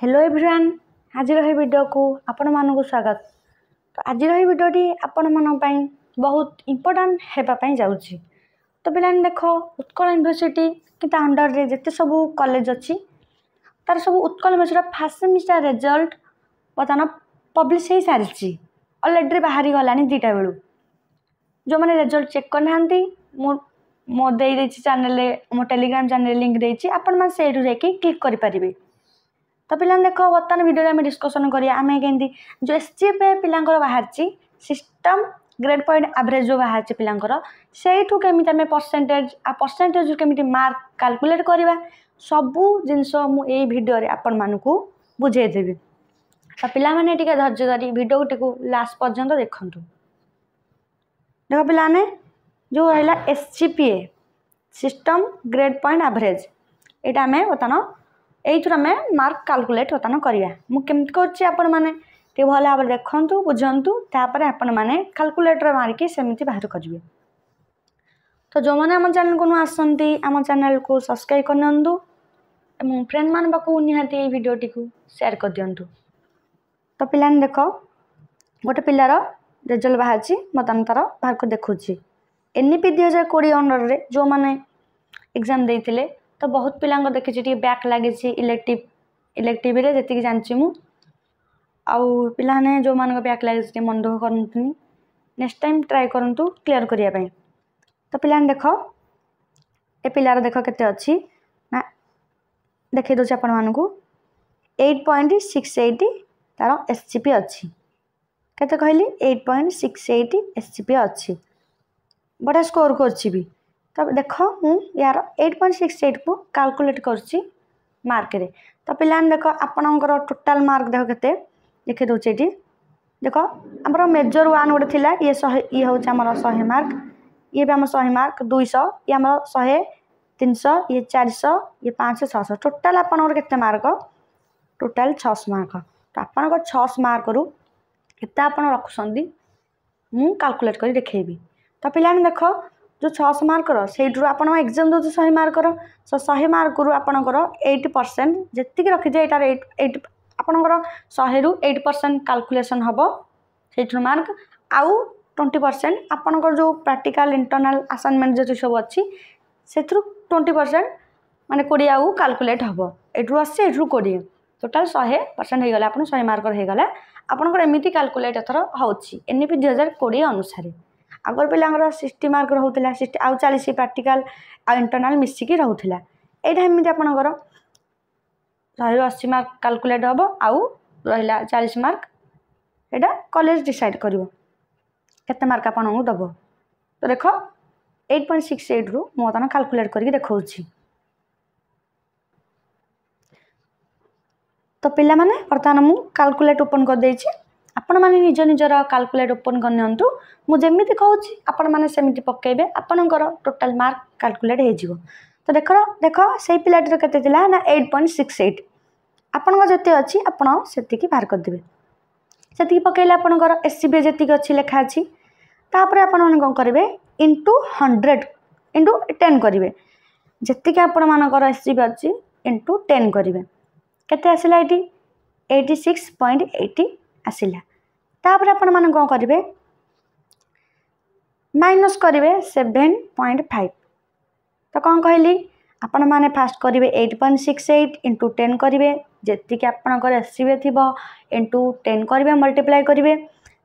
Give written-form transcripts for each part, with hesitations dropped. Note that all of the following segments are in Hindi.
हेलो एवरीवन, आज वीडियो को आपण मानक स्वागत। तो आज वीडियोटी आपण मान बहुत इम्पोर्टाट होगापी जाऊँगी। तो पे देख उत्कल यूनिवर्सिटी कि अंडर रे जिते सब कॉलेज अच्छी तार सब Utkal university fast semester result बर्तमान पब्लिश हो सारी अलरेडी बाहरी गला 2टा बेलू। जो मैंने रिजल्ट चेक करना मो दे चैनल मो टेलीग्राम चैनल लिंक देती आपण से क्लिक करेंगे। तो पिला देख बर्तमान वीडियो आम डिस्कसन करिया आम के जो एसजीपीए पिलांकर बाहर सिस्टम ग्रेड पॉइंट एवरेज जो बाहर पिलांकर सेठू केमी आम परसेंटेज केमी मार्क कैलकुलेट करवा सबू जिनस मुझे भिडियो आपण मानक बुझेदेवी। तो पिला माने टिके धैर्य धरी वीडियो टी लास्ट पर्यंत देखु। देख पिलाने जो रहा SGPA system grade point average यहाँ आम बर्तमान यही आम मार्क कैलकुलेट बर्तमान करवा मुझे कर भल भाव देखु बुझंतु तापर आपण मैंने कैलकुलेटर मारिकी सेमती बाहर करेंगे। तो जो मैंने आम चैनल को नु आसती आम चैनल को सब्सक्राइब करनी फ्रेंड मान पाक निहाती भिडियोटी को शेयर कर दिंतु। तो पिलाने देख गोटे पिलार रिजल्ट बाहर बर्तमान तार बाहर को देखुची एनईपी 2020 अंडर रे जो मैंने एग्जाम देते तो बहुत पिला देखी बैक लगी इलेक्टिव जी जानची मु आउ पिलाने जो मान बैक लगे मन दुख करनी नेक्स्ट टाइम ट्राए करूँ क्लीयर करने। तो पिलाने देख ए पिलार देख केते अच्छी ना देखी दूसरी आपण मानक 8.68 तार एसजीपी अच्छी केते कहली 8.68 एसजीपी अच्छी बढ़िया स्कोर करछि भी। तब देख मु यार 8.68 को कैलकुलेट करछि मार्क रे। तो पिलाने देख आपणकर टोटाल मार्क देख केते देखि दउछि एटी देख हमर मेजर 1 गोटे थिला ये 100 ये होछि हमर 100 मार्क ये भी हम 100 मार्क 200 ये हमर 100 300 ये 400 ये 500 600 टोटाल आपणकर केते मार्क टोटाल 600 मार्क। तो आपणकर 600 मार्क रु केते आपण रखुसंदी मु कैलकुलेट करी देखेबी। तो पिलाने देख जो 600 मार्क से एग्जाम दो 100 मार्क सो 100 मार्क रु आपणकर 8% जी रखी जाए 8 आपणकर 100 रु 8% कैलकुलेशन हम से मार्क आउ 20% आपणकर जो प्रैक्टिकल इंटरनल असाइनमेंट जो सब अच्छी से 20% माने 20 आउ कैलकुलेट हम एठू 80 एठू 20 टोटाल 100% हो गला आपन 100 मार्क हो गला आपणकर एमती कैलकुलेट एथर होची एनईपी 2020 अनुसार। आगर पिला 60 मार्क रोला 60 आउ 40 प्रैक्टिकल आ इंटरनल मिसिकी रोला यहाँ एमती आपणकर 100 रु 80 मार्क कैलकुलेट हम आउ रहा 40 मार्क यहाँ कॉलेज डिसाइड कर केते मार्क आपको दब। तो देख 8.68 रु मुझे कैलकुलेट करके देखा। तो पिला माने बर्तमान मु कैलकुलेट ओपन कर देछि आपण माने निज निजर कैलकुलेट ओपन करनियंतु मु जेमिति कहूछि आपण माने सेमिति पकेबे आपणकर टोटल मार्क कैलकुलेट हो जिवो। तो देख से पिलाटर केते थिला ना 8.68 आपणकर जते अछि आपण सेतिकी बाहर कर देबे सेतिकी पकेले आपणकर एससीबी जेतिकी अछि लेखा अछि तापर आपण माने कोन करिवे इनटू 100 इनटू 10 करिवे जेतिकी आपण मानकर एससीबी अछि इनटू 10 करिवे केते आसिला एटी 86.80 आसिला। तापर आपण माने कोन करिवे माइनस करिवे 7.5। तो कौन कहली आपण माने फास्ट करिवे 8.68 इंटू 10 करिवे जेति कि आपणकर एससीबी थिबो इंटू 10 करिवे मल्टीप्लाई करिवे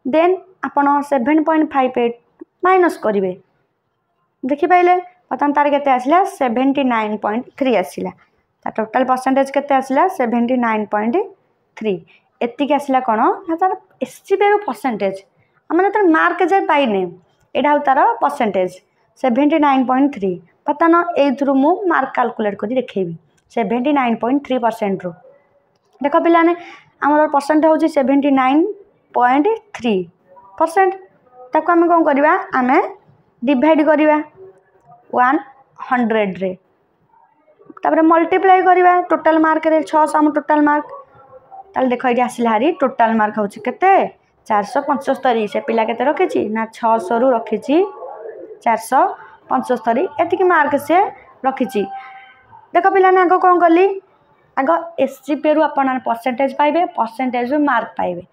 देन आपण 7.58 माइनस करिवे देखि पाइले बतन तार केते आसिला 79.3 आसिला टोटल परसेंटेज केते आसिला 79.3 एतिक आसिला कौन ना तार एससीबी रो परसेंटेज आम तार मार्क जाए पाइने यहाँ तार परसेंटेज 79.3 बर्तमान एथु मु मार्क कैलकुलेट कर देखेबी 79.3% रो देख पिलाने आमर परसेंट हूँ 79.3% ताको आम कौन करवा आम डिवाइड करवा 100 रे तापर मल्टीप्लाई करवा टोटाल मार्क रे 600 आम टोटाल मार्क ताल देख ये आसला हारी टोटाल मार्क हूँ केते 475 से पिला केते रखी ना 600 रु रखी 475 एतिक मार्क से रखी। देख पिलाने आग कौन कली आग एसजीपी रु आपण परसेंटेज पाइबे परसेंटेज रु मार्क पाइबे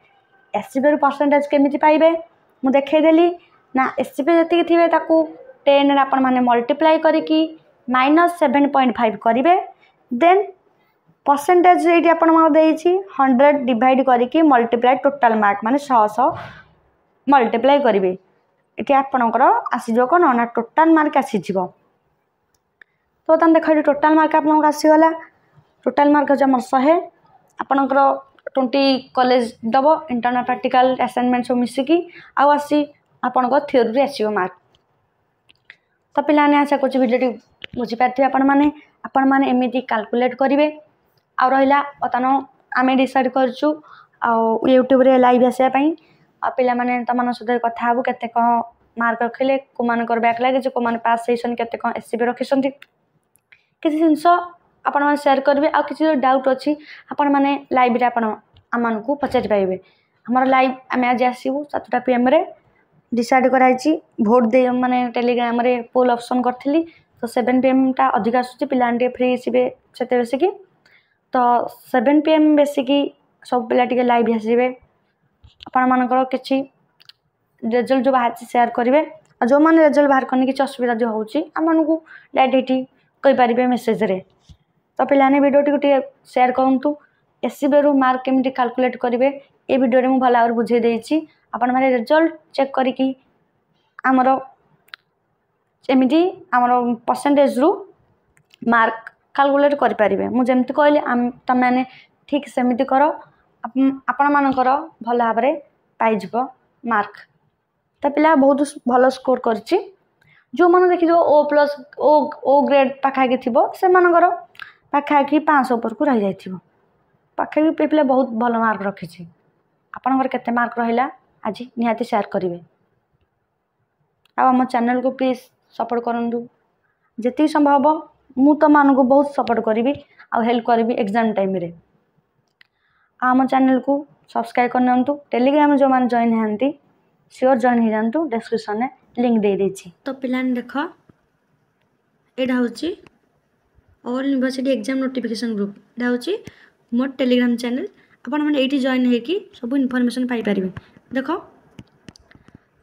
एसजीपी रु परसेंटेज केमिति पाइबे मु देखैदेली ना एसजीपी जति थिबे ताकू 10 रे आपण माने मल्टीप्लाई करिकी -7.5 करिवे देन परसेंटेज ये आपण माने देइछि 100 डिवाइड करिकी मल्टीप्लाई टोटल मार्क माने 600 मल्टीप्लाई करिवे एटी आपणकर आसीजो कोन ना टोटल मार्क आसीजिवो तो तन देखो टोटल मार्क आपन आसीगला टोटल मार्क हो हमर 100 आपणकर 20 कॉलेज दबो इंटरनल प्रैक्टिकल असाइनमेंट सब मिसिकी आ आसी आपणकर थ्योरी रे आसीबो मार्क तो पिलाने आशा कुछ वीडियो बुझी पार्थिबे आपण माने एमिति कैलकुलेट करिवे आ रहिला अतनो आमे डिसाइड करछु आ यूट्यूब रे लाइव आसे पई आ पिला माने तमन सदे कथा हबो केते को मार्क रखिले को मानकर बैक लागे जो को माने पास सेशन केते को एससीबी रखिसंती किसी जिंस आपण माने शेयर करबे आ किसी डाउट अछि आपण माने लाइव रे आपण आमान को पचारि पाइबे हमर लाइव आमे आज आसीबु 7टा पीएम रे डिसाइड कराइछि वोट दे माने टेलीग्राम रे पोल ऑप्शन करथिली तो 7 पीएम टा अधिक आसुछि पिलांटे फ्री सिबे सेते बेसी की तो 7 पीएम बेसी की सब पिला टिके लाइव आसीबे आपण मानकर किछि रिजल्ट जो बाहर शेयर करिवे आ जो माने रिजल्ट बाहर करने किछि असुविधा जो होउछि आमान को डायरेक्ट कहि परिबे मेसेज रे तो पिलाने वीडियो टिके शेयर करंतु एससीबी रु मार्क केमिति कैलकुलेट करिवे ए वीडियो रे मु भला और बुझे देइछि आपण माने रिजल्ट चेक करिकी हमरो एमिति हमरो परसेंटेज रु मार्क कैलकुलेट करि परिबे मु जेमति कहले त माने ठीक सेमिति करो आपण मानकर भला भाबरे पाइ जिवो मार्क त पिला बहुत भलो स्कोर करछि जो मन देखि जो ओ ग्रेड पाखा के थिबो से मानकर पाखा की 500 ऊपर को रह जाइथिबो पाखा भी पिला बहुत भलो मार्क रखिछि आपनकर केते मार्क रहिला आज निहाती शेयर करिवे आ हम चैनल को प्लीज सपोर्ट करंदु जति संभव मु तो मान को बहुत सपोर्ट करी आ हेल्प करी एग्जाम टाइम रे आम चैनल को सब्सक्राइब करनंतु टेलीग्राम जो मान जॉइन हंती श्योर जॉइन हो जानतु डिस्क्रिप्शन में लिंक दे देछि तो पिलान देख एडा होची all university exam notification group एडा होची मोर टेलीग्राम चैनल आपण माने एठी जॉइन हे कि सब इन्फॉर्मेशन पाई परिबे देखो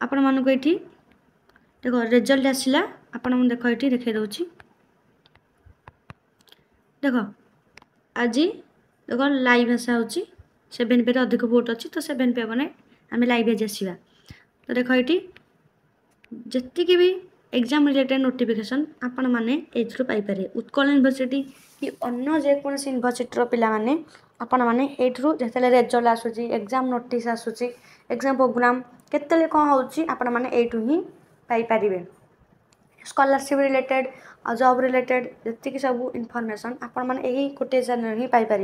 आपण मान को एठी देखो रिजल्ट आसिला आपण मन देखो एठी देखे दोछि देखो आज देखो लाइव आसा होची 7 पे अधिक वोट अच्छी तो 7 पे बने आम लाइव आज आसवा तो देखो ये जी भी एग्जाम रिलेटेड नोटिफिकेशन आपण मैंने एथरू पाइपर उत्कल यूनिवर्सिटी कि अन्य जेकोसी यूनिवर्सिटी पिला माने आपण मैंने एथरू जिते रिजल्ट आसूसी एग्जाम नोटिस आसूसी एग्जाम प्रोग्राम केते कौन होची आपण मैंने एठू ही पाइपर स्कॉलरशिप रिलेटेड आ जॉब रिलेटेड जी सब इनफॉरमेशन आपण मैंने यही गोटे चैनल ही पाइपर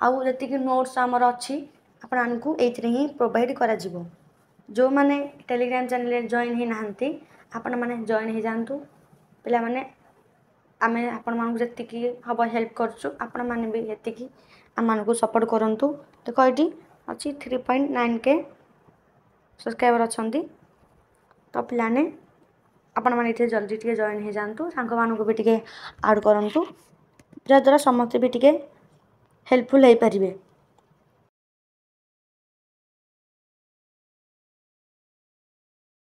आउ जी नोट्स आमर अच्छी आपण को ही प्रोवाइड करा जिवो जो माने टेलीग्राम चैनल जॉइन ही नहांती आपण माने जॉइन हो जातु पिला माने आमे आपण मानक जति हम हेल्प करछु आपण माने भी हेतिकी आम को सपोर्ट करंतु देखो ये अच्छी 3.9K सब्सक्राइबर अच्छी तो पिलाने आपण माने इथे जल्दी टिके जॉइन हो जातु सांग मानक भी टिके ऐड करंतु जद्वारा समस्त भी टिके हेल्पफुल हो पारिबे।